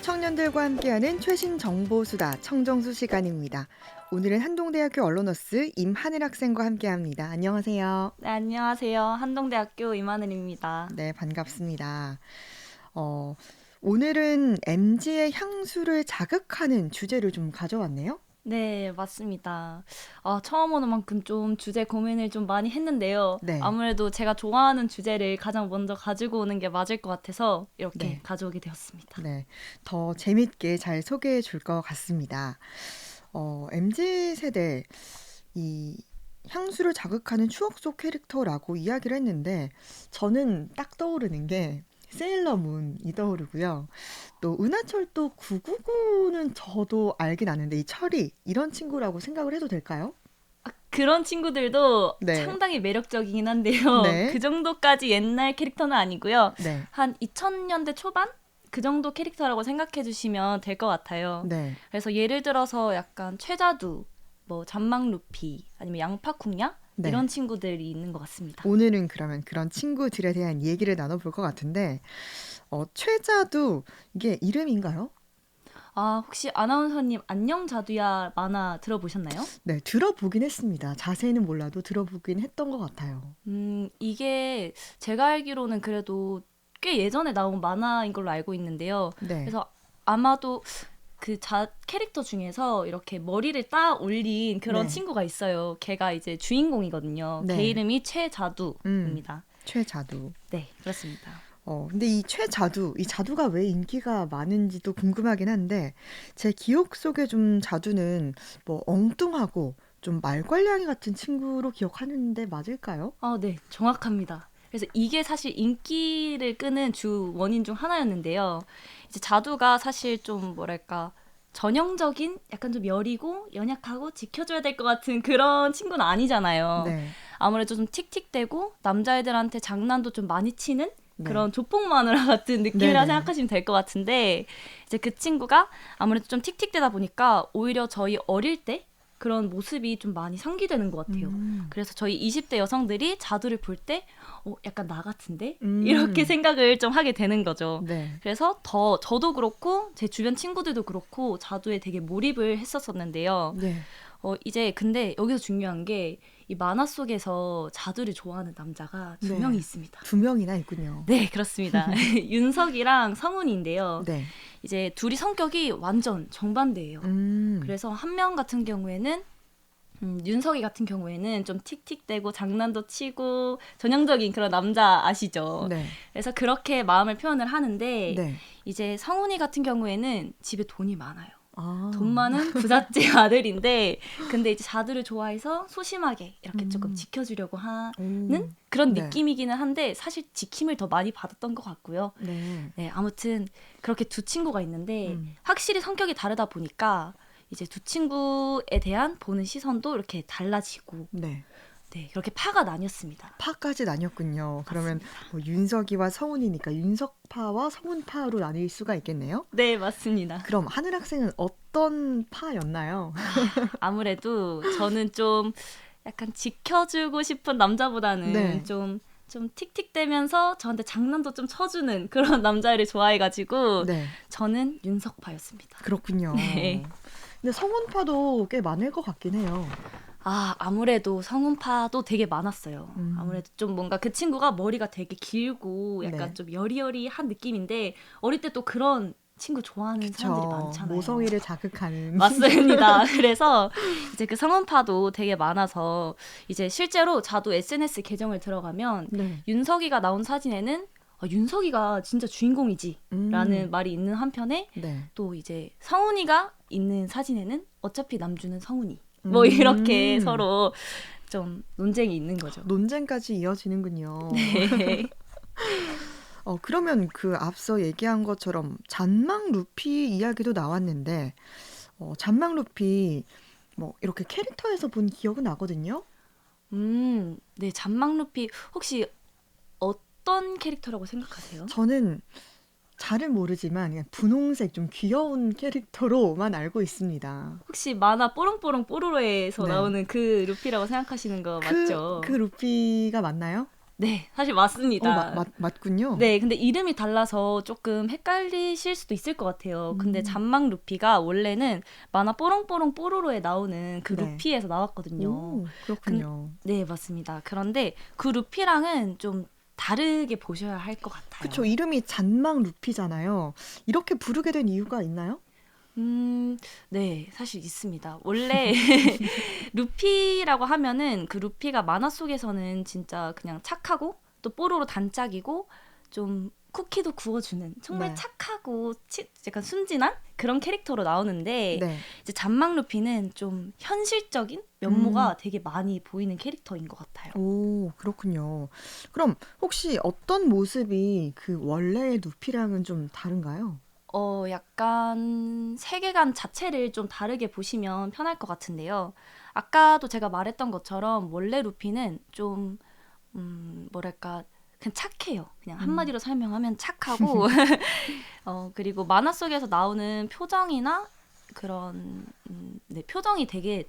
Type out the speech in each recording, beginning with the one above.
청년들과 함께하는 최신 정보 수다 청정수 시간입니다. 오늘은 한동대학교 언론어스 임하늘 학생과 함께합니다. 안녕하세요. 네, 안녕하세요. 한동대학교 임하늘입니다. 네, 반갑습니다. 오늘은 MZ의 향수를 자극하는 주제를 좀 가져왔네요. 네, 맞습니다. 처음 오는 만큼 좀 주제 고민을 좀 많이 했는데요. 네. 아무래도 제가 좋아하는 주제를 가장 먼저 가지고 오는 게 맞을 것 같아서 이렇게 네. 가져오게 되었습니다. 네, 더 재밌게 잘 소개해 줄 것 같습니다. MZ 세대 이 향수를 자극하는 추억 속 캐릭터라고 이야기를 했는데 저는 딱 떠오르는 게 세일러문이 떠오르고요. 또 은하철도 999는 저도 알긴 아는데 이 철이 이런 친구라고 생각을 해도 될까요? 그런 친구들도 네. 상당히 매력적이긴 한데요. 네. 그 정도까지 옛날 캐릭터는 아니고요. 네. 한 2000년대 초반? 그 정도 캐릭터라고 생각해 주시면 될 것 같아요. 네. 그래서 예를 들어서 약간 최자두, 뭐 잔망 루피, 아니면 양파쿵냐? 네. 이런 친구들이 있는 것 같습니다. 오늘은 그러면 그런 친구들에 대한 얘기를 나눠볼 것 같은데 최자두 이게 이름인가요? 혹시 아나운서님 안녕 자두야 만화 들어보셨나요? 네, 들어보긴 했습니다. 자세히는 몰라도 들어보긴 했던 것 같아요. 이게 제가 알기로는 그래도 꽤 예전에 나온 만화인 걸로 알고 있는데요. 네. 그래서 아마도 그 캐릭터 중에서 이렇게 머리를 딱 올린 그런 네. 친구가 있어요. 걔가 이제 주인공이거든요. 네. 걔 이름이 최자두입니다. 최자두. 네, 그렇습니다. 근데 이 이 자두가 왜 인기가 많은지도 궁금하긴 한데, 제 기억 속에 좀 자두는 뭐 엉뚱하고 좀 말괄량이 같은 친구로 기억하는데 맞을까요? 네, 정확합니다. 그래서 이게 사실 인기를 끄는 주 원인 중 하나였는데요. 이제 자두가 사실 좀 뭐랄까 전형적인 약간 좀 여리고 연약하고 지켜줘야 될 것 같은 그런 친구는 아니잖아요. 네. 아무래도 좀 틱틱대고 남자애들한테 장난도 좀 많이 치는 네. 그런 조폭 마누라 같은 느낌이라 네네. 생각하시면 될 것 같은데 이제 그 친구가 아무래도 좀 틱틱대다 보니까 오히려 저희 어릴 때 그런 모습이 좀 많이 상기되는 것 같아요. 그래서 저희 20대 여성들이 자두를 볼 때 약간 나 같은데? 이렇게 생각을 좀 하게 되는 거죠. 네. 그래서 저도 그렇고 제 주변 친구들도 그렇고 자두에 되게 몰입을 했었었는데요. 네. 이제 근데 여기서 중요한 게 이 만화 속에서 자두를 좋아하는 남자가 두 네. 명이 있습니다. 두 명이나 있군요. 네, 그렇습니다. 윤석이랑 성훈인데요. 네. 이제 둘이 성격이 완전 정반대예요. 그래서 한 명 같은 경우에는 윤석이 같은 경우에는 좀 틱틱대고 장난도 치고 전형적인 그런 남자 아시죠? 네. 그래서 그렇게 마음을 표현을 하는데 네. 이제 성훈이 같은 경우에는 집에 돈이 많아요. 아. 돈 많은 부잣집 아들인데 근데 이제 자두를 좋아해서 소심하게 이렇게 조금 지켜주려고 하는 그런 네. 느낌이기는 한데 사실 지킴을 더 많이 받았던 것 같고요. 네. 네, 아무튼 그렇게 두 친구가 있는데 확실히 성격이 다르다 보니까 이제 두 친구에 대한 보는 시선도 이렇게 달라지고 네. 네, 그렇게 파가 나뉘었습니다. 파까지 나뉘었군요. 그러면 맞습니다. 뭐 윤석이와 성훈이니까 윤석파와 성훈파로 나뉠 수가 있겠네요. 네, 맞습니다. 그럼 하늘 학생은 어떤 파였나요? 아무래도 저는 좀 약간 지켜주고 싶은 남자보다는 네. 좀 틱틱대면서 저한테 장난도 좀 쳐주는 그런 남자를 좋아해가지고 네. 저는 윤석파였습니다. 그렇군요. 네. 근데 성훈파도 꽤 많을 것 같긴 해요. 아무래도 성훈파도 되게 많았어요. 아무래도 좀 뭔가 그 친구가 머리가 되게 길고 약간 네. 좀 여리여리한 느낌인데 어릴 때 또 그런 친구 좋아하는 사람들이 많잖아요. 모성애를 자극하는. 맞습니다. 그래서 이제 그 성원파도 되게 많아서 이제 실제로 자두 SNS 계정을 들어가면 네. 윤석이가 나온 사진에는 윤석이가 진짜 주인공이지 라는 말이 있는 한편에 네. 또 이제 성훈이가 있는 사진에는 어차피 남주는 성훈이 뭐 이렇게 서로 좀 논쟁이 있는 거죠. 논쟁까지 이어지는군요. 네. 그러면 그 앞서 얘기한 것처럼 잔망 루피 이야기도 나왔는데 잔망 루피 뭐 이렇게 캐릭터에서 본 기억은 나거든요. 네, 잔망 루피 혹시 어떤 캐릭터라고 생각하세요? 저는 잘은 모르지만 그냥 분홍색 좀 귀여운 캐릭터로만 알고 있습니다. 혹시 만화 뽀롱뽀롱 뽀로로에서 네. 나오는 그 루피라고 생각하시는 거 맞죠? 그 루피가 맞나요? 네, 사실 맞습니다. 맞군요. 네, 근데 이름이 달라서 조금 헷갈리실 수도 있을 것 같아요. 근데 음. 잔망 루피가 원래는 만화 뽀롱뽀롱 뽀로로에 나오는 그 네. 루피에서 나왔거든요. 오, 그렇군요. 네, 맞습니다. 그런데 그 루피랑은 좀 다르게 보셔야 할 것 같아요. 그쵸. 이름이 잔망 루피잖아요. 이렇게 부르게 된 이유가 있나요? 네, 사실 있습니다. 원래 루피라고 하면은 그 루피가 만화 속에서는 진짜 그냥 착하고 또 뽀로로 단짝이고 좀 쿠키도 구워주는 정말 네. 착하고 약간 순진한 그런 캐릭터로 나오는데 네. 이제 잔망 루피는 좀 현실적인 음. 면모가 되게 많이 보이는 캐릭터인 것 같아요. 오, 그렇군요. 그럼 혹시 어떤 모습이 그 원래의 루피랑은 좀 다른가요? 약간 세계관 자체를 좀 다르게 보시면 편할 것 같은데요. 아까도 제가 말했던 것처럼 원래 루피는 좀 뭐랄까 그냥 착해요. 그냥 한마디로 설명하면 착하고 그리고 만화 속에서 나오는 표정이나 그런 네, 표정이 되게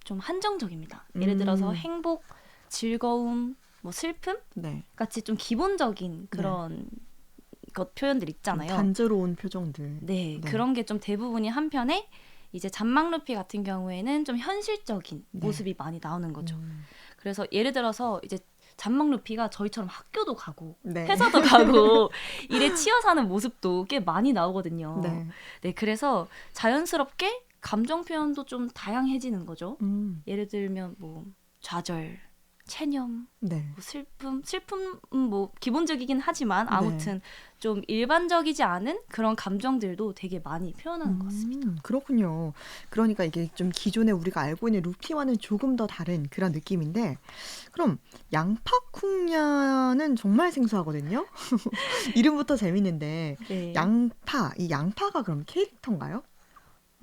좀 한정적입니다. 예를 들어서 음. 행복, 즐거움, 뭐 슬픔 네. 같이 좀 기본적인 그런 것 표현들 좀 있잖아요. 단조로운 표정들. 네, 네. 그런 게 좀 대부분이 한편에 이제 잔망 루피 같은 경우에는 좀 현실적인 네. 모습이 많이 나오는 거죠. 음. 그래서 예를 들어서 이제 잔망 루피가 저희처럼 학교도 가고 네. 회사도 가고 일에 치여 사는 모습도 꽤 많이 나오거든요. 네. 네, 그래서 자연스럽게 감정 표현도 좀 다양해지는 거죠. 예를 들면 뭐 좌절, 체념, 네. 뭐 슬픔 뭐 기본적이긴 하지만 네. 아무튼 좀 일반적이지 않은 그런 감정들도 되게 많이 표현하는 것 같습니다. 그렇군요. 그러니까 이게 좀 기존에 우리가 알고 있는 루피와는 조금 더 다른 그런 느낌인데, 그럼 양파쿵야는 정말 생소하거든요. 이름부터 재밌는데, 네. 이 양파가 그럼 캐릭터인가요?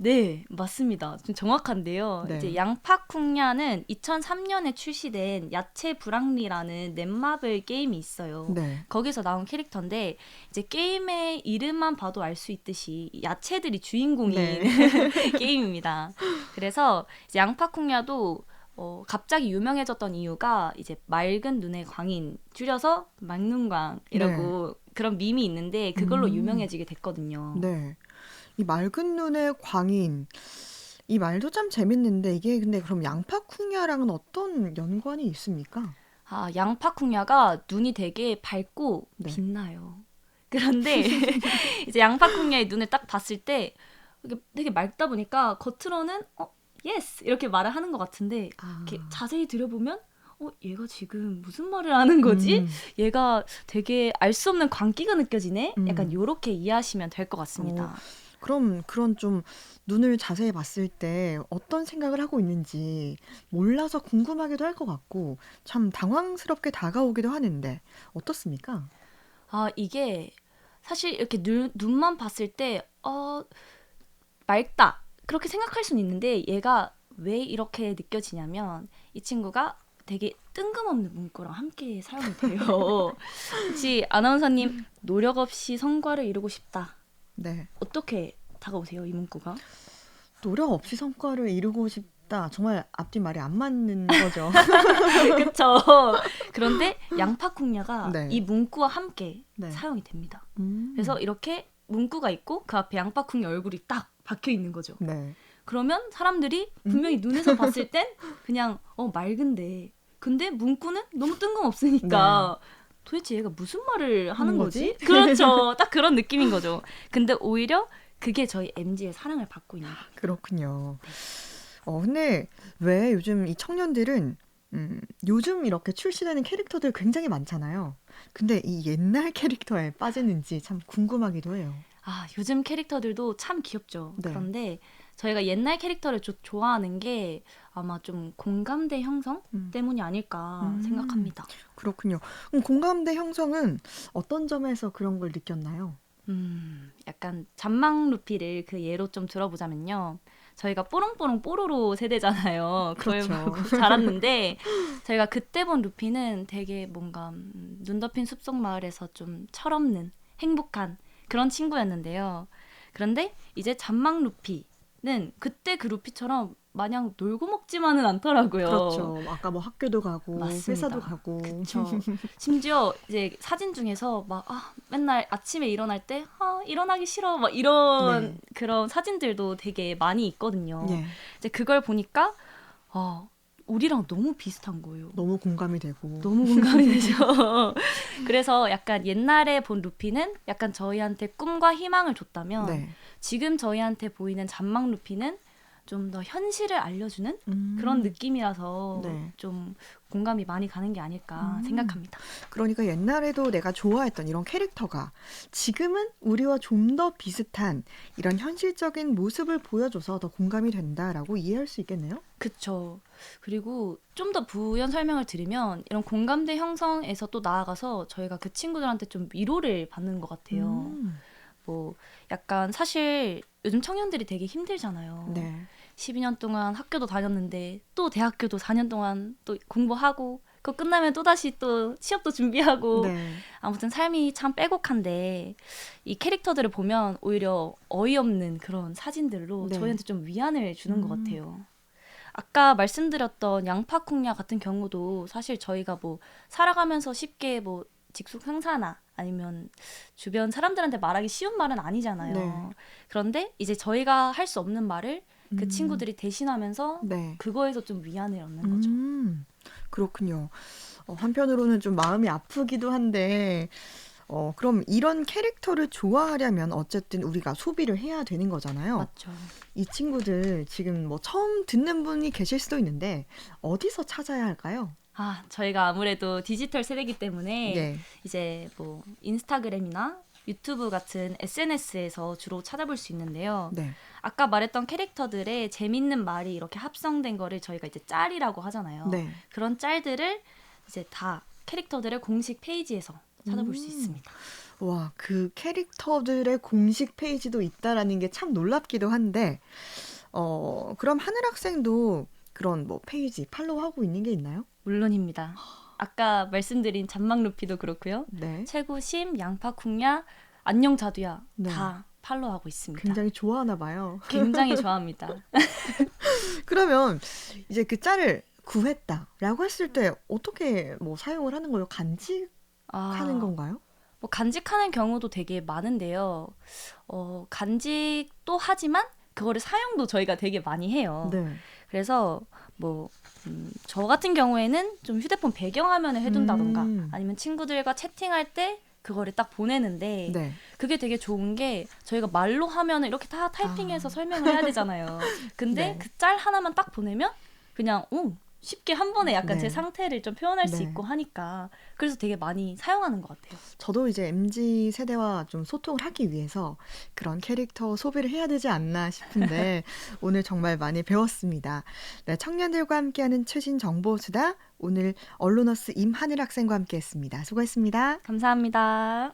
네, 맞습니다. 좀 정확한데요. 네. 이제 양파쿵야는 2003년에 출시된 야채 브랑리라는 넷마블 게임이 있어요. 네. 거기서 나온 캐릭터인데 이제 게임의 이름만 봐도 알 수 있듯이 야채들이 주인공인 네. 게임입니다. 그래서 이제 양파쿵야도 갑자기 유명해졌던 이유가 이제 맑은 눈의 광인 줄여서 막눈광이라고 그런 밈이 있는데 그걸로 음. 유명해지게 됐거든요. 네. 이 맑은 눈의 광인. 이 말도 참 재밌는데, 이게 근데 그럼 양파쿵야랑은 어떤 연관이 있습니까? 아, 양파쿵야가 눈이 되게 밝고 네. 빛나요. 그런데 이제 양파쿵야의 눈을 딱 봤을 때 이게 되게 맑다 보니까 겉으로는 예스 이렇게 말을 하는 것 같은데 이렇게 자세히 들여보면 얘가 지금 무슨 말을 하는 거지? 얘가 되게 알 수 없는 광기가 느껴지네? 약간 요렇게 이해하시면 될 것 같습니다. 그럼 그런 좀 눈을 자세히 봤을 때 어떤 생각을 하고 있는지 몰라서 궁금하기도 할 것 같고 참 당황스럽게 다가오기도 하는데 어떻습니까? 아, 이게 사실 이렇게 눈만 봤을 때 맑다 그렇게 생각할 수는 있는데 얘가 왜 이렇게 느껴지냐면 이 친구가 되게 뜬금없는 문구랑 함께 사용이 돼요. 혹시 아나운서님 노력 없이 성과를 이루고 싶다. 네. 어떻게 다가오세요, 이 문구가? 노력 없이 성과를 이루고 싶다. 정말 앞뒤 말이 안 맞는 거죠. 그렇죠. 그런데 양파쿵야가 네. 이 문구와 함께 네. 사용이 됩니다. 음. 그래서 이렇게 문구가 있고 그 앞에 양파쿵야 얼굴이 딱 박혀 있는 거죠. 네. 그러면 사람들이 분명히 눈에서 봤을 땐 그냥 맑은데 근데 문구는 너무 뜬금없으니까 도대체 얘가 무슨 말을 하는 거지? 그렇죠. 딱 그런 느낌인 거죠. 근데 오히려 그게 저희 MZ의 사랑을 받고 있는 거예요. 그렇군요. 근데 왜 요즘 이 청년들은 요즘 이렇게 출시되는 캐릭터들 굉장히 많잖아요. 근데 이 옛날 캐릭터에 빠지는지 참 궁금하기도 해요. 아, 요즘 캐릭터들도 참 귀엽죠. 네. 그런데 저희가 옛날 캐릭터를 좋아하는 게 아마 좀 공감대 형성 때문이 아닐까 생각합니다. 그렇군요. 그럼 공감대 형성은 어떤 점에서 그런 걸 느꼈나요? 약간 잔망 루피를 그 예로 좀 들어보자면요. 저희가 뽀롱뽀롱 뽀로로 세대잖아요. 그걸 그렇죠. 보고 자랐는데 저희가 그때 본 루피는 되게 뭔가 눈 덮인 숲속 마을에서 좀 철없는 행복한 그런 친구였는데요. 그런데 이제 잔망 루피는 그때 그 루피처럼 마냥 놀고 먹지만은 않더라고요. 그렇죠. 아까 뭐 학교도 가고 맞습니다. 회사도 가고. 그쵸. 심지어 이제 사진 중에서 막 맨날 아침에 일어날 때 일어나기 싫어 막 이런 네. 그런 사진들도 되게 많이 있거든요. 예. 이제 그걸 보니까 우리랑 너무 비슷한 거예요. 너무 공감이 되고. 너무 공감이 되죠. 그래서 약간 옛날에 본 루피는 약간 저희한테 꿈과 희망을 줬다면 네. 지금 저희한테 보이는 잔망 루피는 좀 더 현실을 알려주는 그런 느낌이라서 네. 좀 공감이 많이 가는 게 아닐까 생각합니다. 그러니까 옛날에도 내가 좋아했던 이런 캐릭터가 지금은 우리와 좀 더 비슷한 이런 현실적인 모습을 보여줘서 더 공감이 된다라고 이해할 수 있겠네요. 그쵸. 그리고 좀 더 부연 설명을 드리면 이런 공감대 형성에서 또 나아가서 저희가 그 친구들한테 좀 위로를 받는 것 같아요. 뭐 약간 사실 요즘 청년들이 되게 힘들잖아요. 네. 12년 동안 학교도 다녔는데 또 대학교도 4년 동안 또 공부하고 그거 끝나면 또다시 또 취업도 준비하고 네. 아무튼 삶이 참 빼곡한데 이 캐릭터들을 보면 오히려 어이없는 그런 사진들로 네. 저희한테 좀 위안을 주는 것 같아요. 아까 말씀드렸던 양파쿵야 같은 경우도 사실 저희가 뭐 살아가면서 쉽게 뭐 직속 상사나 아니면 주변 사람들한테 말하기 쉬운 말은 아니잖아요. 네. 그런데 이제 저희가 할 수 없는 말을 그 친구들이 대신하면서 네. 그거에서 좀 위안을 얻는 거죠. 그렇군요. 한편으로는 좀 마음이 아프기도 한데, 그럼 이런 캐릭터를 좋아하려면 어쨌든 우리가 소비를 해야 되는 거잖아요. 맞죠. 이 친구들 지금 뭐 처음 듣는 분이 계실 수도 있는데, 어디서 찾아야 할까요? 저희가 아무래도 디지털 세대이기 때문에 네. 이제 뭐 인스타그램이나 유튜브 같은 SNS에서 주로 찾아볼 수 있는데요. 네. 아까 말했던 캐릭터들의 재밌는 말이 이렇게 합성된 거를 저희가 이제 짤이라고 하잖아요. 네. 그런 짤들을 이제 다 캐릭터들의 공식 페이지에서 찾아볼 수 있습니다. 와, 그 캐릭터들의 공식 페이지도 있다라는 게 참 놀랍기도 한데, 그럼 하늘 학생도 그런 뭐 페이지 팔로우하고 있는 게 있나요? 물론입니다. 아까 말씀드린 잔망 루피도 그렇고요. 네. 최고심, 양파쿵야, 안녕 자두야 네. 다 팔로우하고 있습니다. 굉장히 좋아하나 봐요. 굉장히 좋아합니다. 그러면 이제 그 짤을 구했다라고 했을 때 어떻게 뭐 사용을 하는 거예요? 간직하는 건가요? 뭐 간직하는 경우도 되게 많은데요. 간직도 하지만 그거를 사용도 저희가 되게 많이 해요. 네. 그래서 뭐 저 같은 경우에는 좀 휴대폰 배경화면을 해둔다던가 아니면 친구들과 채팅할 때 그거를 딱 보내는데 네. 그게 되게 좋은 게 저희가 말로 하면은 이렇게 다 타이핑해서 설명을 해야 되잖아요. 근데 네. 그 짤 하나만 딱 보내면 그냥 쉽게 한 번에 약간 네. 제 상태를 좀 표현할 수 네. 있고 하니까 그래서 되게 많이 사용하는 것 같아요. 저도 이제 MZ 세대와 좀 소통을 하기 위해서 그런 캐릭터 소비를 해야 되지 않나 싶은데 오늘 정말 많이 배웠습니다. 네, 청년들과 함께하는 최신 정보수다. 오늘 언론어스 임하늘 학생과 함께했습니다. 수고했습니다. 감사합니다.